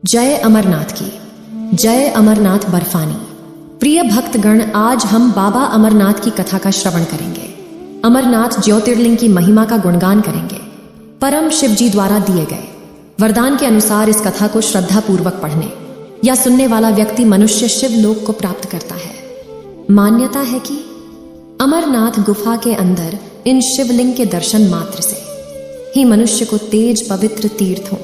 जय अमरनाथ की जय। अमरनाथ बर्फानी। प्रिय भक्तगण, आज हम बाबा अमरनाथ की कथा का श्रवण करेंगे। अमरनाथ ज्योतिर्लिंग की महिमा का गुणगान करेंगे। परम शिव जी द्वारा दिए गए वरदान के अनुसार इस कथा को श्रद्धा पूर्वक पढ़ने या सुनने वाला व्यक्ति मनुष्य शिव लोक को प्राप्त करता है। मान्यता है कि अमरनाथ गुफा के अंदर इन शिवलिंग के दर्शन मात्र से ही मनुष्य को तेज पवित्र तीर्थों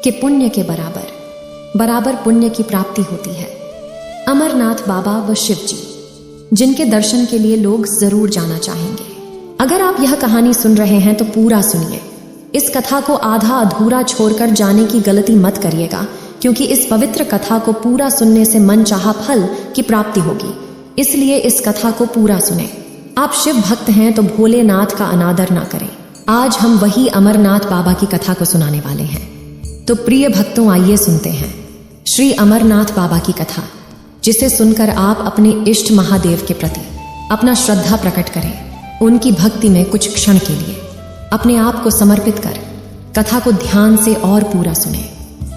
के पुण्य के बराबर पुण्य की प्राप्ति होती है। अमरनाथ बाबा व शिव जी जिनके दर्शन के लिए लोग जरूर जाना चाहेंगे। अगर आप यह कहानी सुन रहे हैं तो पूरा सुनिए। इस कथा को आधा अधूरा छोड़कर जाने की गलती मत करिएगा, क्योंकि इस पवित्र कथा को पूरा सुनने से मन चाहा फल की प्राप्ति होगी। इसलिए इस कथा को पूरा सुने। आप शिव भक्त हैं तो भोलेनाथ का अनादर ना करें। आज हम वही अमरनाथ बाबा की कथा को सुनाने वाले हैं। तो प्रिय भक्तों, आइए सुनते हैं श्री अमरनाथ बाबा की कथा, जिसे सुनकर आप अपने इष्ट महादेव के प्रति अपना श्रद्धा प्रकट करें। उनकी भक्ति में कुछ क्षण के लिए अपने आप को समर्पित कर कथा को ध्यान से और पूरा सुने।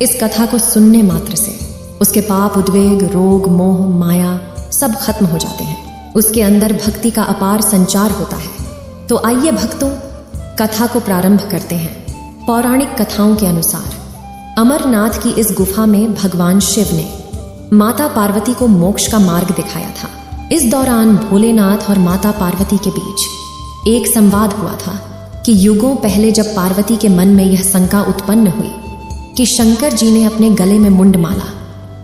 इस कथा को सुनने मात्र से उसके पाप, उद्वेग, रोग, मोह, माया सब खत्म हो जाते हैं। उसके अंदर भक्ति का अपार संचार होता है। तो आइए भक्तों, कथा को प्रारंभ करते हैं। पौराणिक कथाओं के अनुसार अमरनाथ की इस गुफा में भगवान शिव ने माता पार्वती को मोक्ष का मार्ग दिखाया था। इस दौरान भोलेनाथ और माता पार्वती के बीच एक संवाद हुआ था कि युगों पहले जब पार्वती के मन में यह शंका उत्पन्न हुई कि शंकर जी ने अपने गले में मुंडमाला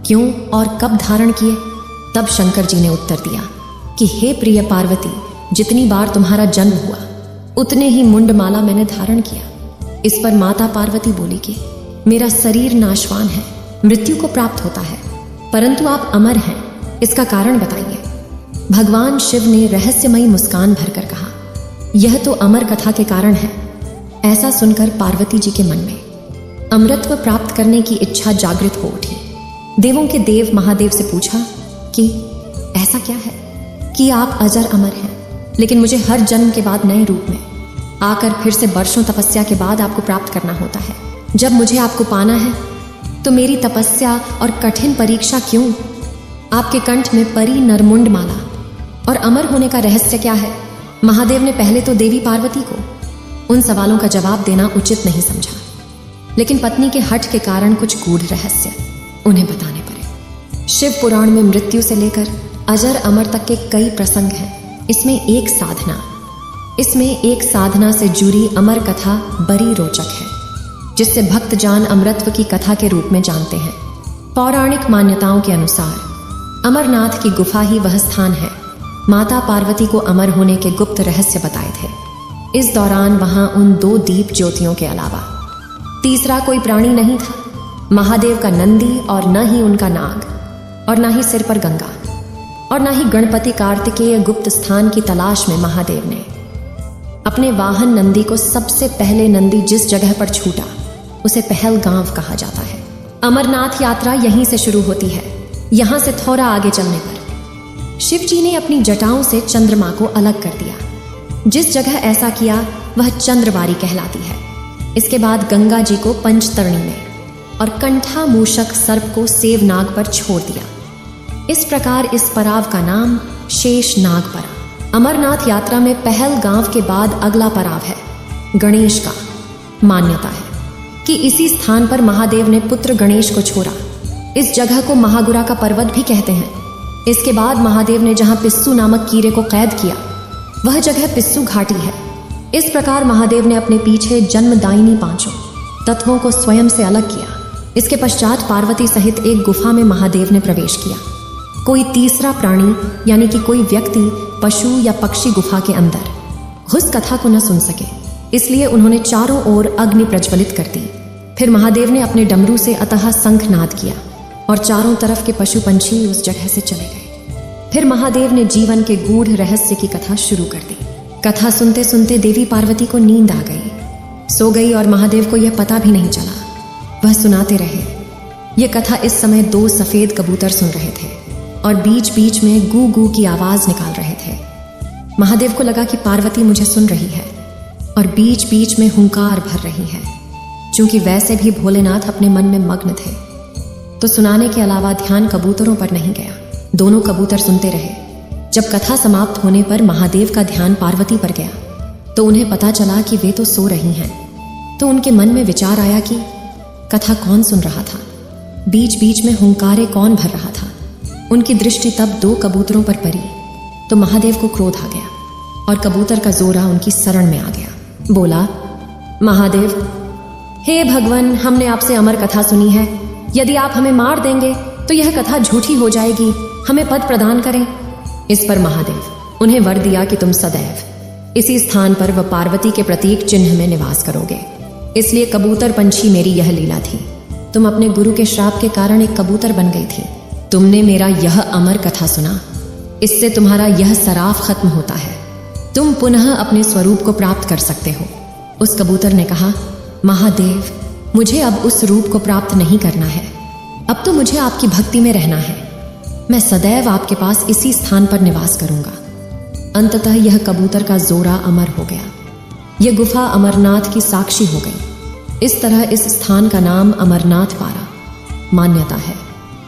क्यों और कब धारण किए, तब शंकर जी ने उत्तर दिया कि हे प्रिय पार्वती, जितनी बार तुम्हारा जन्म हुआ उतने ही मुंडमाला मैंने धारण किया। इस पर माता पार्वती बोली कि मेरा शरीर नाशवान है, मृत्यु को प्राप्त होता है, परंतु आप अमर हैं, इसका कारण बताइए। भगवान शिव ने रहस्यमयी मुस्कान भरकर कहा, यह तो अमर कथा के कारण है। ऐसा सुनकर पार्वती जी के मन में अमृतत्व प्राप्त करने की इच्छा जागृत हो उठी। देवों के देव महादेव से पूछा कि ऐसा क्या है कि आप अजर अमर हैं, लेकिन मुझे हर जन्म के बाद नए रूप में आकर फिर से वर्षों तपस्या के बाद आपको प्राप्त करना होता है। जब मुझे आपको पाना है तो मेरी तपस्या और कठिन परीक्षा क्यों? आपके कंठ में परी नरमुंड माला और अमर होने का रहस्य क्या है? महादेव ने पहले तो देवी पार्वती को उन सवालों का जवाब देना उचित नहीं समझा, लेकिन पत्नी के हठ के कारण कुछ गूढ़ रहस्य उन्हें बताने पड़े। शिव पुराण में मृत्यु से लेकर अजर अमर तक के कई प्रसंग हैं। इसमें एक साधना से जुड़ी अमर कथा बड़ी रोचक है, जिससे भक्तजान अमृतत्व की कथा के रूप में जानते हैं। पौराणिक मान्यताओं के अनुसार अमरनाथ की गुफा ही वह स्थान है माता पार्वती को अमर होने के गुप्त रहस्य बताए थे। इस दौरान वहां उन 2 दीप ज्योतियों के अलावा तीसरा कोई प्राणी नहीं था। महादेव का नंदी और न ही उनका नाग और न ही सिर पर गंगा और न ही गणपति कार्तिकेय। गुप्त स्थान की तलाश में महादेव ने अपने वाहन नंदी को सबसे पहले नंदी जिस जगह पर छूटा उसे पहलगांव कहा जाता है। अमरनाथ यात्रा यहीं से शुरू होती है। यहां से थोड़ा आगे चलने पर शिव जी ने अपनी जटाओं से चंद्रमा को अलग कर दिया। जिस जगह ऐसा किया वह चंद्रवारी कहलाती है। इसके बाद गंगा जी को पंचतरणी में और कंठा मूषक सर्प को सेवनाग पर छोड़ दिया। इस प्रकार इस पड़ाव का नाम शेष नाग पड़ा। अमरनाथ यात्रा में पहलगांव के बाद अगला पड़ाव है गणेश का। मान्यता है कि इसी स्थान पर महादेव ने पुत्र गणेश को छोड़ा। इस जगह को महागुरा का पर्वत भी कहते हैं। इसके बाद महादेव ने जहां पिस्सू नामक कीड़े को कैद किया वह जगह पिस्सू घाटी है। इस प्रकार महादेव ने अपने पीछे जन्मदायिनी 5 तत्वों को स्वयं से अलग किया। इसके पश्चात पार्वती सहित एक गुफा में महादेव ने प्रवेश किया। कोई तीसरा प्राणी यानी कि कोई व्यक्ति, पशु या पक्षी गुफा के अंदर उस कथा को न सुन सके, इसलिए उन्होंने चारों ओर अग्नि प्रज्वलित कर दी। फिर महादेव ने अपने डमरू से अतः शंखनाद किया और चारों तरफ के पशु पंछी उस जगह से चले गए। फिर महादेव ने जीवन के गूढ़ रहस्य की कथा शुरू कर दी। कथा सुनते सुनते देवी पार्वती को नींद आ गई, सो गई और महादेव को यह पता भी नहीं चला। वह सुनाते रहे। यह कथा इस समय 2 सफेद कबूतर सुन रहे थे और बीच बीच में गू गू की आवाज निकाल रहे थे। महादेव को लगा कि पार्वती मुझे सुन रही है और बीच बीच में हुंकार भर रही है। चूंकि वैसे भी भोलेनाथ अपने मन में मग्न थे, तो सुनाने के अलावा ध्यान कबूतरों पर नहीं गया। दोनों कबूतर सुनते रहे। जब कथा समाप्त होने पर महादेव का ध्यान पार्वती पर गया तो उन्हें पता चला कि वे तो सो रही हैं। तो उनके मन में विचार आया कि कथा कौन सुन रहा था, बीच बीच में हुंकारे कौन भर रहा था। उनकी दृष्टि तब 2 कबूतरों पर पड़ी तो महादेव को क्रोध आ गया और कबूतर का जोरा उनकी शरण में आ गया। बोला, महादेव, हे भगवान, हमने आपसे अमर कथा सुनी है। यदि आप हमें मार देंगे तो यह कथा झूठी हो जाएगी। हमें पद प्रदान करें। इस पर महादेव उन्हें वर दिया कि तुम सदैव इसी स्थान पर व पार्वती के प्रतीक चिन्ह में निवास करोगे। इसलिए कबूतर पंछी मेरी यह लीला थी। तुम अपने गुरु के श्राप के कारण एक कबूतर बन गई थी। तुमने मेरा यह अमर कथा सुना, इससे तुम्हारा यह सराफ खत्म होता है। तुम पुनः अपने स्वरूप को प्राप्त कर सकते हो। उस कबूतर ने कहा, महादेव, मुझे अब उस रूप को प्राप्त नहीं करना है। अब तो मुझे आपकी भक्ति में रहना है। मैं सदैव आपके पास इसी स्थान पर निवास करूंगा। अंततः यह कबूतर का जोरा अमर हो गया। यह गुफा अमरनाथ की साक्षी हो गई। इस तरह इस स्थान का नाम अमरनाथ पारा। मान्यता है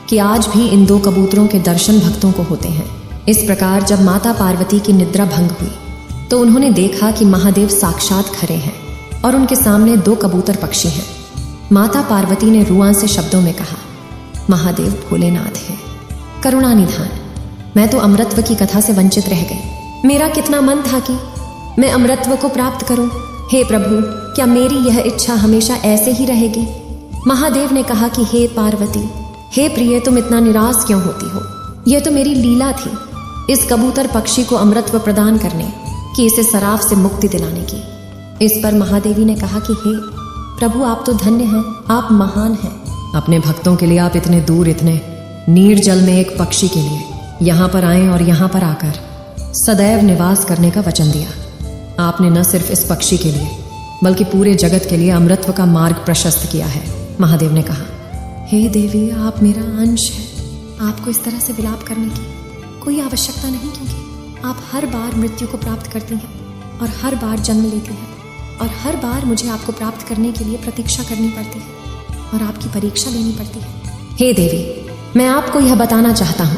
कि आज भी इन 2 कबूतरों के दर्शन भक्तों को होते हैं। इस प्रकार जब माता पार्वती की निद्रा भंग हुई तो उन्होंने देखा कि महादेव साक्षात खड़े हैं और उनके सामने 2 कबूतर पक्षी हैं। माता पार्वती ने रुआं से शब्दों में कहा, महादेव भोलेनाथ है, करुणा निधान। मैं तो अमृतत्व की कथा से वंचित रह गई। मेरा कितना मन था कि मैं अमृतत्व को प्राप्त करूं। हे प्रभु, क्या मेरी यह इच्छा हमेशा ऐसे ही रहेगी? महादेव ने कहा कि हे पार्वती, हे प्रिय, तुम इतना निराश क्यों होती हो? यह तो मेरी लीला थी, इस कबूतर पक्षी को अमृतत्व प्रदान करने की, इसे सराफ से मुक्ति दिलाने की। इस पर महादेवी ने कहा कि हे प्रभु, आप तो धन्य हैं, आप महान हैं। अपने भक्तों के लिए आप इतने दूर, इतने निर्जल में एक पक्षी के लिए यहाँ पर आए और यहाँ पर आकर सदैव निवास करने का वचन दिया। आपने न सिर्फ इस पक्षी के लिए बल्कि पूरे जगत के लिए अमृतत्व का मार्ग प्रशस्त किया है। महादेव ने कहा, हे देवी, आप मेरा अंश है। आपको इस तरह से विलाप करने की कोई आवश्यकता नहीं, क्योंकि आप हर बार मृत्यु को प्राप्त करती हैं और हर बार जन्म लेती हैं और हर बार मुझे आपको प्राप्त करने के लिए प्रतीक्षा करनी पड़ती है और आपकी परीक्षा लेनी पड़ती है। हे देवी, मैं आपको यह बताना चाहता हूँ,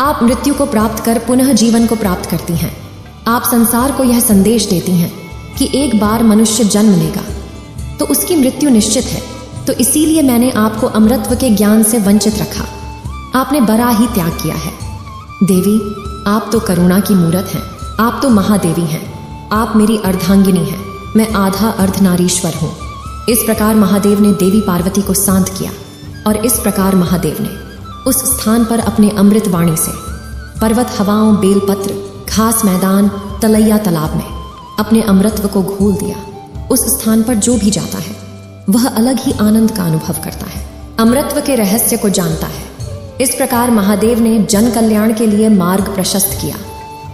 आप मृत्यु को प्राप्त कर पुनः जीवन को प्राप्त करती हैं। आप संसार को यह संदेश देती हैं कि एक बार मनुष्य जन्म लेगा तो उसकी मृत्यु निश्चित है। तो इसीलिए मैंने आपको अमृतत्व के ज्ञान से वंचित रखा। आपने बड़ा ही त्याग किया है। देवी, आप तो करुणा की मूरत हैं। आप तो महादेवी हैं। आप मेरी अर्धांगिनी हैं। मैं आधा अर्धनारीश्वर हूँ। इस प्रकार महादेव ने देवी पार्वती को शांत किया और इस प्रकार महादेव ने उस स्थान पर अपने अमृत वाणी से पर्वत, हवाओं, बेलपत्र, घास मैदान, तलैया तालाब में अपने अमृतत्व को घोल दिया। उस स्थान पर जो भी जाता है वह अलग ही आनंद का अनुभव करता है, अमृतत्व के रहस्य को जानता है। इस प्रकार महादेव ने जन कल्याण के लिए मार्ग प्रशस्त किया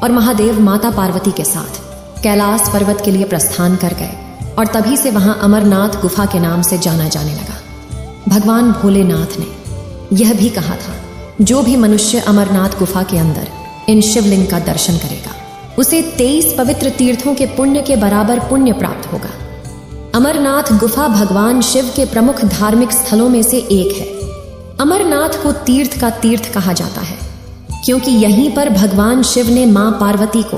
और महादेव माता पार्वती के साथ कैलाश पर्वत के लिए प्रस्थान कर गए और तभी से वहां अमरनाथ गुफा के नाम से जाना जाने लगा। भगवान भोलेनाथ ने यह भी कहा था, जो भी मनुष्य अमरनाथ गुफा के अंदर इन शिवलिंग का दर्शन करेगा उसे 23 पवित्र तीर्थों के पुण्य के बराबर पुण्य प्राप्त होगा। अमरनाथ गुफा भगवान शिव के प्रमुख धार्मिक स्थलों में से एक है। अमरनाथ को तीर्थ का तीर्थ कहा जाता है क्योंकि यहीं पर भगवान शिव ने मां पार्वती को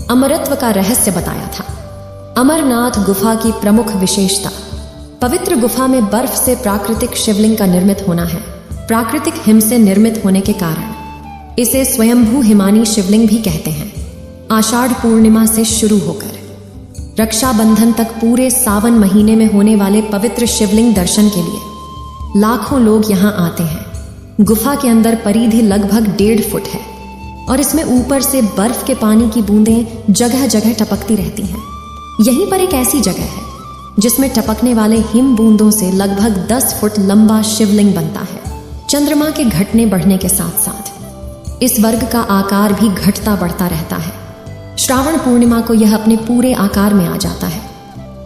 अमरत्व का रहस्य बताया था। अमरनाथ गुफा की प्रमुख विशेषता पवित्र गुफा में बर्फ से प्राकृतिक शिवलिंग का निर्मित होना है। प्राकृतिक हिम से निर्मित होने के कारण इसे स्वयंभू हिमानी शिवलिंग भी कहते हैं। आषाढ़ पूर्णिमा से शुरू होकर रक्षाबंधन तक पूरे सावन महीने में होने वाले पवित्र शिवलिंग दर्शन के लिए लाखों लोग यहाँ आते हैं। गुफा के अंदर परिधि लगभग 1.5 फुट है और इसमें ऊपर से बर्फ के पानी की बूंदें जगह जगह टपकती रहती हैं। यहीं पर एक ऐसी जगह है जिसमें टपकने वाले हिम बूंदों से लगभग 10 फुट लंबा शिवलिंग बनता है। चंद्रमा के घटने बढ़ने के साथ साथ इस वर्ग का आकार भी घटता बढ़ता रहता है। श्रावण पूर्णिमा को यह अपने पूरे आकार में आ जाता है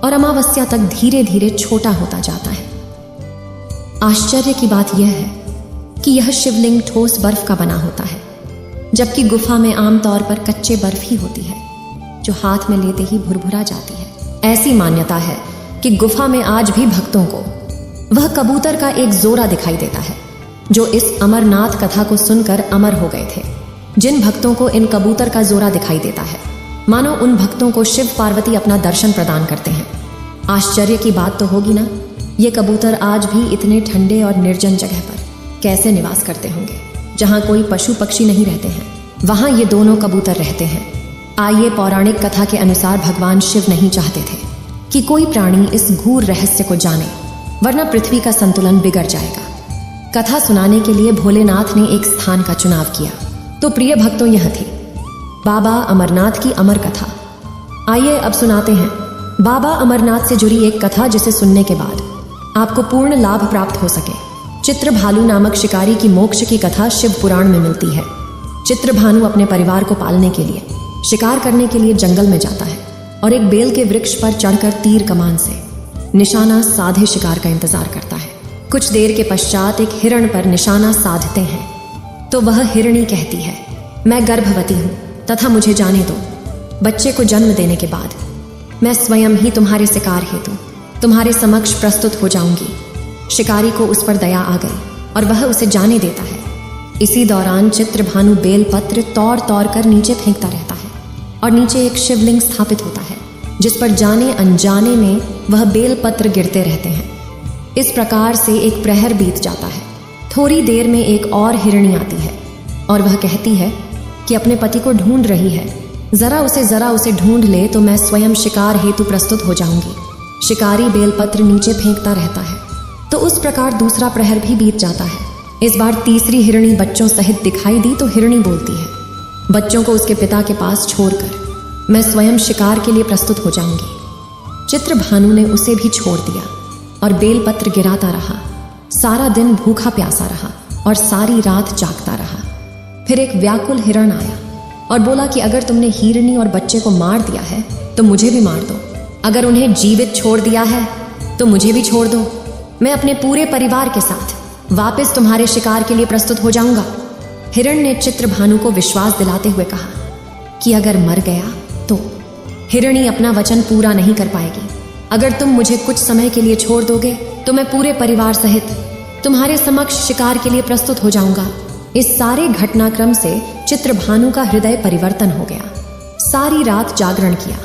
और अमावस्या तक धीरे धीरे छोटा होता जाता है। आश्चर्य की बात यह है कि यह शिवलिंग ठोस बर्फ का बना होता है, जबकि गुफा में आमतौर पर कच्चे बर्फ ही होती है जो हाथ में लेते ही भुरभुरा जाती है। ऐसी मान्यता है कि गुफा में आज भी भक्तों को वह कबूतर का एक जोरा दिखाई देता है जो इस अमरनाथ कथा को सुनकर अमर हो गए थे। जिन भक्तों को इन कबूतर का जोरा दिखाई देता है, मानो उन भक्तों को शिव पार्वती अपना दर्शन प्रदान करते हैं। आश्चर्य की बात तो होगी ना, ये कबूतर आज भी इतने ठंडे और निर्जन जगह पर कैसे निवास करते होंगे, जहाँ कोई पशु पक्षी नहीं रहते हैं, वहाँ ये दोनों कबूतर रहते हैं। आइए, पौराणिक कथा के अनुसार भगवान शिव नहीं चाहते थे कि कोई प्राणी इस गूढ़ रहस्य को जाने, वरना पृथ्वी का संतुलन बिगड़ जाएगा। कथा सुनाने के लिए भोलेनाथ ने एक स्थान का चुनाव किया। तो प्रिय भक्तों, यह थी बाबा अमरनाथ की अमर कथा। आइए अब सुनाते हैं बाबा अमरनाथ से जुड़ी एक कथा, जिसे सुनने के बाद आपको पूर्ण लाभ प्राप्त हो सके। चित्रभानु नामक शिकारी की मोक्ष की कथा शिव पुराण में मिलती है। चित्रभानु अपने परिवार को पालने के लिए शिकार करने के लिए जंगल में जाता है और एक बेल के वृक्ष पर चढ़कर तीर कमान से निशाना साधे शिकार का इंतजार करता है। कुछ देर के पश्चात एक हिरण पर निशाना साधते हैं तो वह हिरणी कहती है, मैं गर्भवती हूँ तथा मुझे जाने दो। बच्चे को जन्म देने के बाद मैं स्वयं ही तुम्हारे शिकार हेतु तुम्हारे समक्ष प्रस्तुत हो जाऊंगी। शिकारी को उस पर दया आ गई और वह उसे जाने देता है। इसी दौरान चित्रभानु बेलपत्र तोड़ तोड़ कर नीचे फेंकता रहता है और नीचे एक शिवलिंग स्थापित होता है, जिस पर जाने अनजाने में वह बेलपत्र गिरते रहते हैं। इस प्रकार से एक प्रहर बीत जाता है। थोड़ी देर में एक और हिरणी आती है और वह कहती है कि अपने पति को ढूंढ रही है, जरा उसे ढूंढ ले तो मैं स्वयं शिकार हेतु प्रस्तुत हो जाऊंगी। शिकारी बेलपत्र नीचे फेंकता रहता है। तो उस प्रकार दूसरा प्रहर भी बीत जाता है। इस बार तीसरी हिरणी बच्चों सहित दिखाई दी तो हिरणी बोलती है, बच्चों को उसके पिता के पास छोड़कर मैं स्वयं शिकार के लिए प्रस्तुत हो जाऊंगी। चित्रभानु ने उसे भी छोड़ दिया और बेलपत्र गिराता रहा। सारा दिन भूखा प्यासा रहा और सारी रात जागता रहा। फिर एक व्याकुल हिरण आया और बोला कि अगर तुमने हिरणी और बच्चे को मार दिया है तो मुझे भी मार दो। अगर उन्हें जीवित छोड़ दिया है तो मुझे भी छोड़ दो। मैं अपने पूरे परिवार के साथ वापस तुम्हारे शिकार के लिए प्रस्तुत हो जाऊंगा। हिरण ने चित्रभानु को विश्वास दिलाते हुए कहा कि अगर मर गया तो हिरणी अपना वचन पूरा नहीं कर पाएगी। अगर तुम मुझे कुछ समय के लिए छोड़ दोगे तो मैं पूरे परिवार सहित तुम्हारे समक्ष शिकार के लिए प्रस्तुत हो जाऊंगा। इस सारे घटनाक्रम से चित्रभानु का हृदय परिवर्तन हो गया। सारी रात जागरण किया।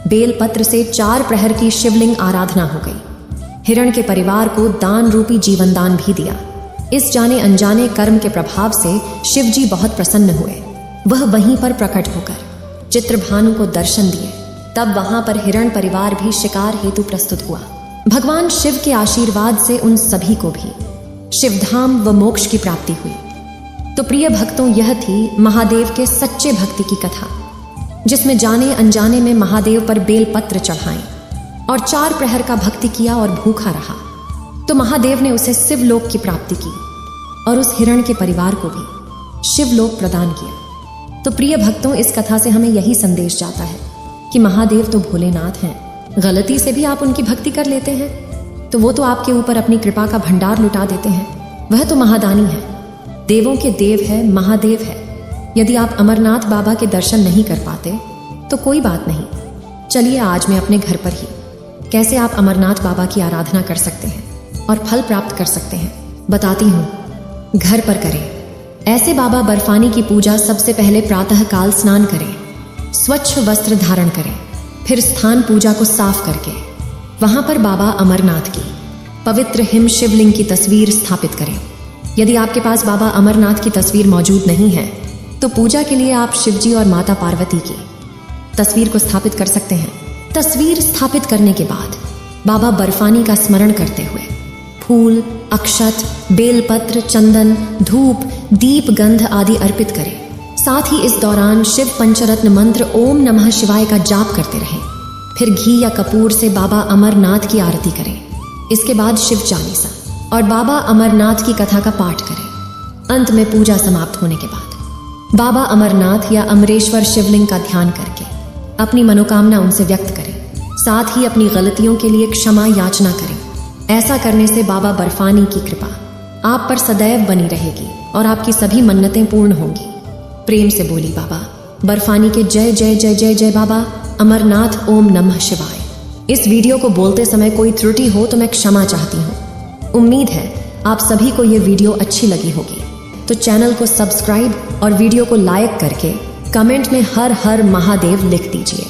बेलपत्र से 4 प्रहर की शिवलिंग आराधना हो गई। हिरण के परिवार को दान रूपी जीवन दान भी दिया। इस जाने अनजाने कर्म के प्रभाव से शिवजी बहुत प्रसन्न हुए। वह वहीं पर प्रकट होकर चित्रभानु को दर्शन दिए। तब वहां पर हिरण परिवार भी शिकार हेतु प्रस्तुत हुआ। भगवान शिव के आशीर्वाद से उन सभी को भी शिवधाम व मोक्ष की प्राप्ति हुई। तो प्रिय भक्तों, यह थी महादेव के सच्चे भक्ति की कथा, जिसमें जाने अनजाने में महादेव पर बेलपत्र चढ़ाएं और 4 प्रहर का भक्ति किया और भूखा रहा तो महादेव ने उसे शिवलोक की प्राप्ति की और उस हिरण के परिवार को भी शिवलोक प्रदान किया। तो प्रिय भक्तों, इस कथा से हमें यही संदेश जाता है कि महादेव तो भोलेनाथ हैं। गलती से भी आप उनकी भक्ति कर लेते हैं तो वो तो आपके ऊपर अपनी कृपा का भंडार लुटा देते हैं। वह तो महादानी है, देवों के देव है, महादेव है। यदि आप अमरनाथ बाबा के दर्शन नहीं कर पाते तो कोई बात नहीं, चलिए आज मैं अपने घर पर ही कैसे आप अमरनाथ बाबा की आराधना कर सकते हैं और फल प्राप्त कर सकते हैं बताती हूँ। घर पर करें। ऐसे बाबा बर्फानी की पूजा सबसे पहले प्रातः काल स्नान करें, स्वच्छ वस्त्र धारण करें, फिर स्थान पूजा को साफ करके वहां पर बाबा अमरनाथ की पवित्र हिम शिवलिंग की तस्वीर स्थापित करें। यदि आपके पास बाबा अमरनाथ की तस्वीर मौजूद नहीं है तो पूजा के लिए आप शिवजी और माता पार्वती की तस्वीर को स्थापित कर सकते हैं। तस्वीर स्थापित करने के बाद बाबा बर्फानी का स्मरण करते हुए फूल, अक्षत, बेलपत्र, चंदन, धूप, दीप, गंध आदि अर्पित करें। साथ ही इस दौरान शिव पंचरत्न मंत्र ओम नमः शिवाय का जाप करते रहें। फिर घी या कपूर से बाबा अमरनाथ की आरती करें। इसके बाद शिव चालीसा और बाबा अमरनाथ की कथा का पाठ करें। अंत में पूजा समाप्त होने के बाद बाबा अमरनाथ या अमरेश्वर शिवलिंग का ध्यान करके अपनी मनोकामना उनसे व्यक्त करें। साथ ही अपनी गलतियों के लिए क्षमा याचना करें। ऐसा करने से बाबा बर्फानी की कृपा आप पर सदैव बनी रहेगी और आपकी सभी मन्नतें पूर्ण होंगी। प्रेम से बोली बाबा बर्फानी के जय जय जय जय जय बाबा अमरनाथ ओम नमः शिवाय। इस वीडियो को बोलते समय कोई त्रुटि हो तो मैं क्षमा चाहती हूँ। उम्मीद है आप सभी को ये वीडियो अच्छी लगी होगी तो चैनल को सब्सक्राइब और वीडियो को लाइक करके कमेंट में हर हर महादेव लिख दीजिए।